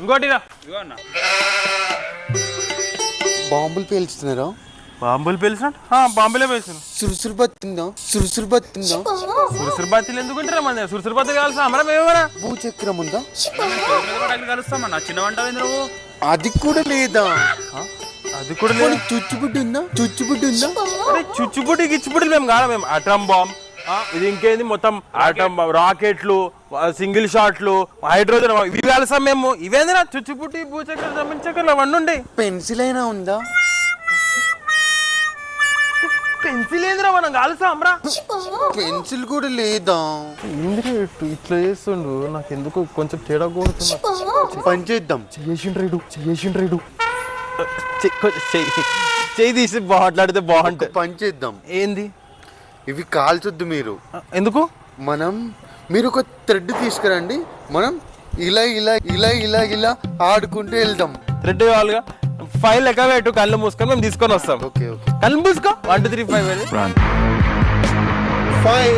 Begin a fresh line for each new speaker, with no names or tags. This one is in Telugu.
ఇంకోటిరా.
బాంబులు పేల్చుతున్నారా?
బాంబులు పేల్చినట్టు బాంబులే పేల్చిన.
సురుసురుబత్తుందా? సురుసురుబత్తుందా?
సురుసురుబాతీలు ఎందుకుంటారా మన సురుసురుబాతి కావాల్సిన అమరం ఏమరా?
భూచక్రం ఉందా?
కలుస్తామన్నా చిన్న వంట నువ్వు.
అది కూడా లేదా?
అది కూడా లేదు.
చుచ్చుబుడ్డి ఉందా? చుచ్చుబుడ్డి ఉందా?
చుచ్చుబుడ్డి గిచ్చుబుడ్డి మేము కాదా మేము అటమ్ బాంబ్ ఇది ఇంకేంది మొత్తం ఆటం రాకెట్లు సింగిల్ షాట్లు హైడ్రోజన్ ఇవి కాల్సాం మేము. ఇవేందిరా చుచ్చుబుడ్డి భూచక్రం జమించక్రం అవన్నీ ఉండే.
పెన్సిల్ అయినా ఉందా?
పెన్సిల్ ఏందిరా మనం కాల్సాంరా?
పెన్సిల్ కూడా లేదా?
ఏందిరా ఇట్లా చేస్తుండు నాకు ఎందుకు కొంచెం తేడా కోరుతున్నా.
పని చేద్దాం.
చేసిండ్రీడు చేయి తీసి మాట్లాడితే బాగుంటుంది.
పని చేద్దాం.
ఏంది?
ఇవి కాల్చొద్దు మీరు.
ఎందుకు?
మీరు ఒక థ్రెడ్ తీసుకురండి, మనం ఇలా ఇలా ఇలా ఇలా ఇలా ఆడుకుంటూ వెళ్దాం.
థ్రెడ్ కావాలిగా. 5 లెక్క పెట్టు, కళ్ళు మూసుకొని మేము తీసుకొని వస్తాం.
Okay okay.
కళ్ళు మూసుకో. 1 2 3 5
5